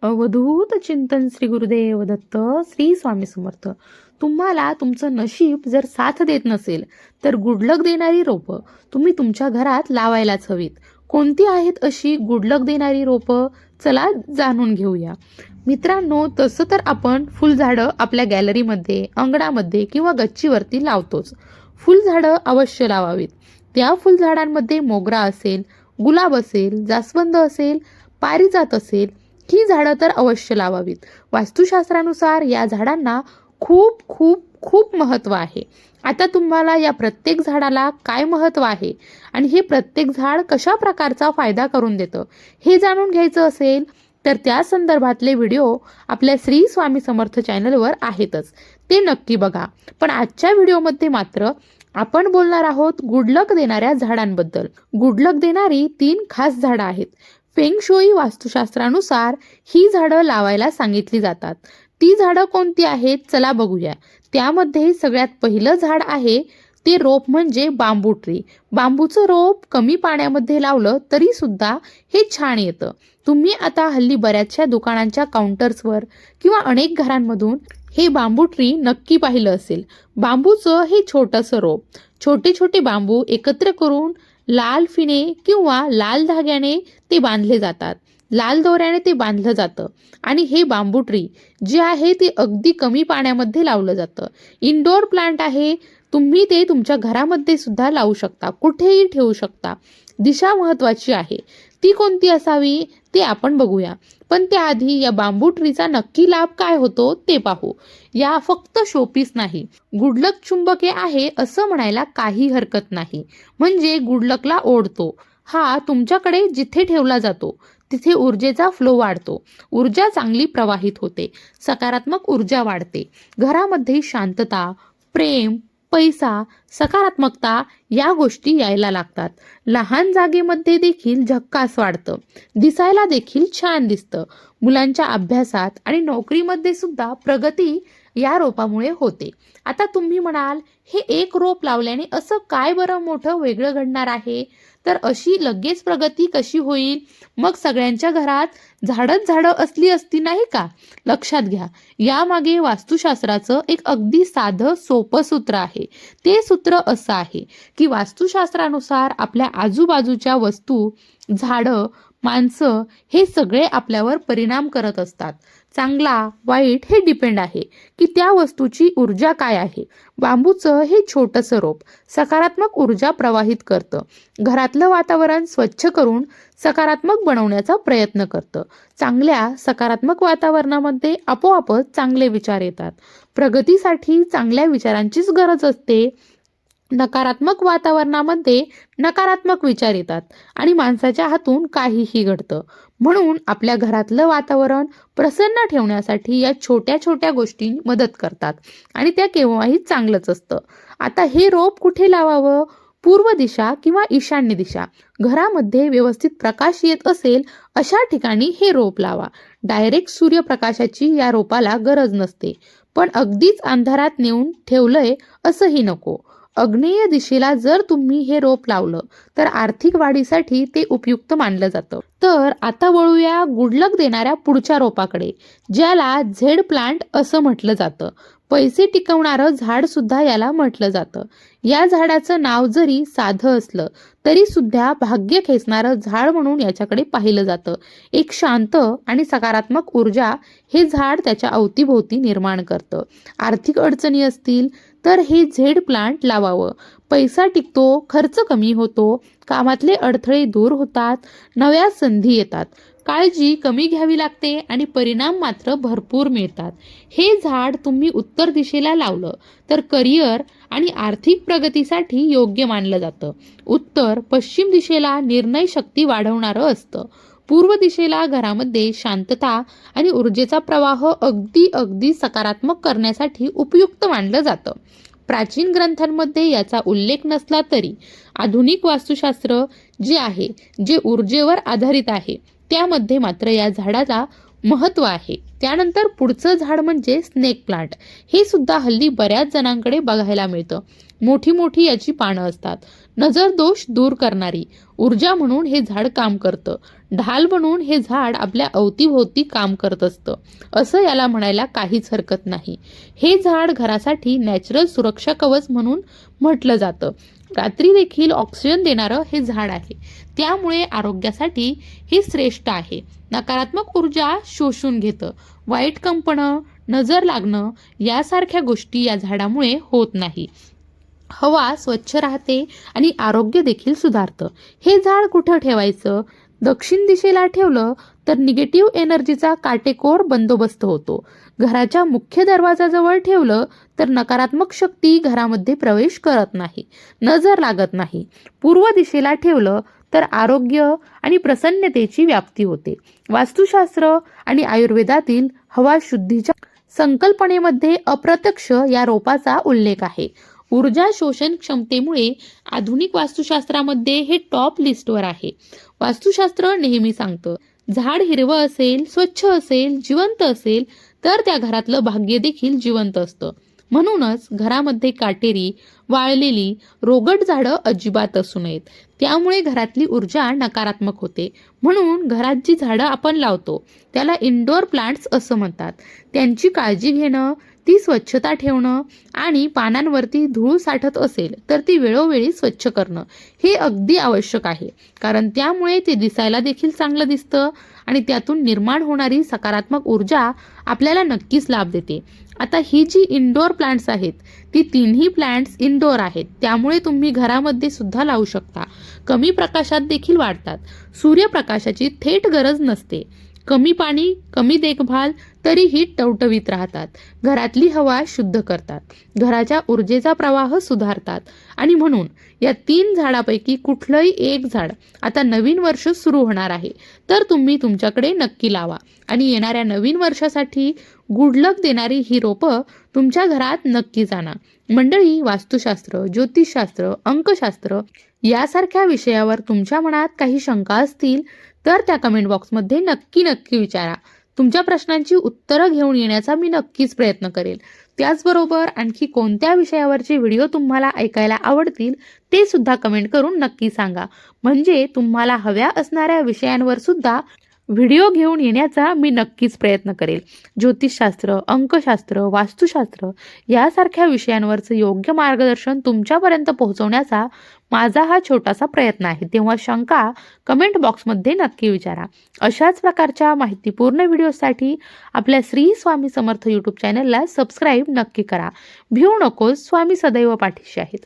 अवधूत चिंतन श्री गुरुदेव दत्त श्री स्वामी समर्थ. तुम्हाला तुमचं नशीब जर साथ देत नसेल तर गुडलक देणारी रोपं तुम्ही तुमच्या घरात लावायलाच हवीत. कोणती आहेत अशी गुडलक देणारी रोपं? चला जाणून घेऊया. मित्रांनो, तसं तर आपण फुलझाडं आपल्या गॅलरीमध्ये, अंगणामध्ये किंवा गच्चीवरती लावतोच. फुलझाडं अवश्य लावावीत. त्या फुलझाडांमध्ये मोगरा असेल, गुलाब असेल, जास्वंद असेल, पारिजात असेल, ही झाडं तर अवश्य लावावीत. वास्तुशास्त्रानुसार या झाडांना खूप खूप खूप महत्त्व आहे. आता तुम्हाला या प्रत्येक झाडाला काय महत्त्व आहे आणि हे प्रत्येक झाड कशा प्रकारचा फायदा करून देतं हे जाणून घ्यायचं असेल तर त्या संदर्भातले व्हिडिओ आपल्या श्री स्वामी समर्थ चॅनलवर आहेतच, ते नक्की बघा. पण आजच्या व्हिडिओमध्ये मात्र आपण बोलणार आहोत गुडलक देणाऱ्या झाडांबद्दल. गुडलक देणारी 3 खास झाडं आहेत. फेंगशुई वास्तुशास्त्रानुसार ही झाडं लावायला सांगितली जातात. ती झाडं कोणती आहेत चला बघूया. त्यामध्ये सगळ्यात पहिलं झाड आहे ते रोप म्हणजे बांबू ट्री. बांबूचं रोप कमी पाण्यामध्ये लावलं तरी सुद्धा हे छान येतं. तुम्ही आता हल्ली बऱ्याचशा दुकानांच्या काउंटर्सवर किंवा अनेक घरांमधून हे बांबू ट्री नक्की पाहिलं असेल. बांबूचं हे छोटंसं रोप, छोटे छोटे बांबू एकत्र करून लाल फिने किंवा लाल धाग्याने ते बांधले जातात. लाल दोऱ्याने ते बांधलं जातं आणि हे बांबू ट्री जे आहे ते अगदी कमी पाण्यामध्ये लावलं जातं. इनडोअर प्लांट आहे. तुम्ही ते तुमच्या घरामध्ये सुद्धा लावू शकता, कुठेही ठेवू शकता. दिशा महत्वाची आहे. ती कोणती असावी ते आपण बघूया. पण त्याआधी या बांबू ट्रीचा नक्की लाभ काय होतो ते पाहू. या फक्त शोपीस नाही, गुडलक चुंबके आहे असं म्हणायला काही हरकत नाही. म्हणजे गुडलकला ओढतो. हा तुमच्याकडे जिथे ठेवला जातो तिथे ऊर्जेचा फ्लो वाढतो. ऊर्जा चांगली प्रवाहित होते. सकारात्मक ऊर्जा वाढते. घरामध्ये शांतता, प्रेम, पैसा, सकारात्मकता या गोष्टी यायला लागतात. लहान जागेमध्ये देखील झक्कास वाढतं. दिसायला देखील छान दिसतं. मुलांच्या अभ्यासात आणि नोकरीमध्ये सुद्धा प्रगती या रोपामुळे होते. आता तुम्ही म्हणाल, हे एक रोप लावल्याने असं काय बरं मोठं वेगळं घडणार आहे? तर अशी लगेच प्रगती कशी होईल? मग सगळ्यांच्या घरात झाडच झाडं असली असती नाही का? लक्षात घ्या, यामागे वास्तुशास्त्राचं एक अगदी साधं सोपं सूत्र आहे. ते सूत्र असं आहे की वास्तुशास्त्रानुसार आपल्या आजूबाजूच्या वस्तू, झाडं, माणसं हे सगळे आपल्यावर परिणाम करत असतात. चांगला वाईट हे डिपेंड आहे की त्या वस्तूची ऊर्जा काय आहे. बांबूचं हे छोटंसं रोप सकारात्मक ऊर्जा प्रवाहित करतं. घरातलं वातावरण स्वच्छ करून सकारात्मक बनवण्याचा प्रयत्न करतं. चांगल्या सकारात्मक वातावरणामध्ये आपोआपच चांगले विचार येतात. प्रगतीसाठी चांगल्या विचारांचीच गरज असते. नकारात्मक वातावरणामध्ये नकारात्मक विचार येतात आणि माणसाच्या हातून काहीही घडतं. म्हणून आपल्या घरातलं वातावरण प्रसन्न ठेवण्यासाठी या छोट्या छोट्या गोष्टी मदत करतात आणि त्या केव्हाही चांगलंच असतं. आता हे रोप कुठे लावावं? पूर्व दिशा किंवा ईशान्य दिशा. घरामध्ये व्यवस्थित प्रकाश येत असेल अशा ठिकाणी हे रोप लावा. डायरेक्ट सूर्यप्रकाशाची या रोपाला गरज नसते. पण अगदीच अंधारात नेऊन ठेवलंय असंही नको. आग्नेय दिशेला जर तुम्ही हे रोप लावलं तर आर्थिक वाढीसाठी ते उपयुक्त मानलं जातं. तर आता वळूया गुडलक देणाऱ्या पुढच्या रोपाकडे, ज्याला झेड प्लांट असं म्हटलं जातं. पैसे टिकवणारं झाड सुद्धा याला म्हटलं जातं. या झाडाचं नाव जरी साधं असलं तरी सुद्धा भाग्य खेचणारं झाड म्हणून याच्याकडे पाहिलं जातं. एक शांत आणि सकारात्मक ऊर्जा हे झाड त्याच्या अवतीभोवती निर्माण करतं. आर्थिक अडचणी असतील तर हे झेड प्लांट लावावं. पैसा टिकतो, खर्च कमी होतो, कामातले अडथळे दूर होतात, नव्या संधी येतात. काळजी कमी घ्यावी लागते आणि परिणाम मात्र भरपूर मिळतात. हे झाड तुम्ही उत्तर दिशेला लावलं तर करिअर आणि आर्थिक प्रगतीसाठी योग्य मानलं जातं. उत्तर पश्चिम दिशेला निर्णय शक्ती वाढवणारं असतं. पूर्व दिशेला घरामध्ये शांतता आणि ऊर्जेचा प्रवाह अगदी अगदी सकारात्मक करण्यासाठी उपयुक्त मानलं जातं. प्राचीन ग्रंथांमध्ये याचा उल्लेख नसला तरी आधुनिक वास्तुशास्त्र जे आहे, जे ऊर्जेवर आधारित आहे, त्यामध्ये मात्र या झाडाला महत्त्व आहे. त्यानंतर पुढचं झाड म्हणजे स्नेक प्लांट. हे सुद्धा हल्ली बऱ्याच जणांकडे बघायला मिळतं. मोठी मोठी याची पानं असतात. नजर दोष दूर करणारी ऊर्जा म्हणून हे झाड काम करतं. ढाल बनून हे झाड आपल्या अवतीभोवती काम करत असतं, असं याला म्हणायला काहीच हरकत नाही. हे झाड घरासाठी नॅचरल सुरक्षा कवच म्हणून म्हटलं जातं. रात्री देखील ऑक्सिजन देणारं हे झाड आहे, त्यामुळे आरोग्यासाठी हे श्रेष्ठ आहे. नकारात्मक ऊर्जा शोषून घेतं. वाईट कंपनं, नजर लागणं यासारख्या गोष्टी या झाडामुळे होत नाही. हवा स्वच्छ राहते आणि आरोग्य देखील सुधारतं. हे झाड कुठं ठेवायचं? दक्षिण दिशेला ठेवलं तर निगेटिव्ह एनर्जीचा काटेकोर बंदोबस्त होतो. घराच्या मुख्य दरवाजाजवळ ठेवलं तर नकारात्मक शक्ती घरामध्ये प्रवेश करत नाही, नजर लागत नाही. पूर्व दिशेला ठेवलं तर आरोग्य आणि प्रसन्नतेची व्याप्ती होते. वास्तुशास्त्र आणि आयुर्वेदातील हवा शुद्धीच्या संकल्पनेमध्ये अप्रत्यक्ष या रोपाचा उल्लेख आहे. ऊर्जा शोषण क्षमतेमुळे आधुनिक वास्तुशास्त्रामध्ये हे टॉप लिस्टवर आहे. वास्तुशास्त्र नेहमी सांगतं, झाड हिरवं असेल, स्वच्छ असेल, जिवंत असेल तर त्या घरातलं भाग्य देखील जिवंत असतं. म्हणूनच घरामध्ये काटेरी, वाळलेली, रोगट झाडं अजिबात असू नयेत. त्यामुळे घरातली ऊर्जा नकारात्मक होते. म्हणून घरात जी झाडं आपण लावतो त्याला इंडोर प्लांट्स असं म्हणतात. त्यांची काळजी घेणं, ती स्वच्छता ठेवणं आणि पानांवरती धूळ साठत असेल तर ती वेळोवेळी स्वच्छ करणं हे अगदी आवश्यक आहे. कारण त्यामुळे ते दिसायला देखील चांगलं दिसतं आणि त्यातून निर्माण होणारी सकारात्मक ऊर्जा आपल्याला नक्कीच लाभ देते. आता ही जी इंडोर प्लांट्स आहेत ती तिन्ही प्लांट्स इंडोर आहेत, त्यामुळे तुम्ही घरामध्ये सुद्धा लावू शकता. कमी प्रकाशात देखील वाढतात. सूर्यप्रकाशाची थेट गरज नसते. कमी पाणी, कमी देखभाल तरीही टवटवीत राहतात. घरातली हवा शुद्ध करतात. घराच्या ऊर्जेचा प्रवाह सुधारतात. आणि म्हणून या 3 झाडापैकी कुठलंही एक झाड आता नवीन वर्ष सुरू होणार आहे तर तुम्ही तुमच्याकडे नक्की लावा. आणि येणाऱ्या नवीन वर्षासाठी गुड लक देणारी ही रोपं तुमच्या घरात नक्की आणा. मंडळी, वास्तुशास्त्र, ज्योतिषशास्त्र, अंकशास्त्र यासारख्या विषयावर तुमच्या मनात काही शंका असतील तर त्या कमेंट बॉक्समध्ये नक्की विचारा. तुमच्या प्रश्नांची उत्तरं घेऊन येण्याचा मी नक्कीच प्रयत्न करेल. त्याचबरोबर आणखी कोणत्या विषयावरचे व्हिडिओ तुम्हाला ऐकायला आवडतील ते सुद्धा कमेंट करून नक्की सांगा. म्हणजे तुम्हाला हव्या असणाऱ्या विषयांवर सुद्धा व्हिडिओ घेऊन येण्याचा मी नक्कीच प्रयत्न करेल. ज्योतिषशास्त्र, अंकशास्त्र, वास्तुशास्त्र यासारख्या विषयांवरचं योग्य मार्गदर्शन तुमच्यापर्यंत पोहोचवण्याचा माझा हा छोटासा प्रयत्न आहे. तेव्हा शंका कमेंट बॉक्समध्ये नक्की विचारा. अशाच प्रकारच्या माहितीपूर्ण व्हिडिओसाठी आपल्या श्री स्वामी समर्थ यूट्यूब चॅनलला सबस्क्राईब नक्की करा. भिवू नकोस, स्वामी सदैव पाठीशी आहेत.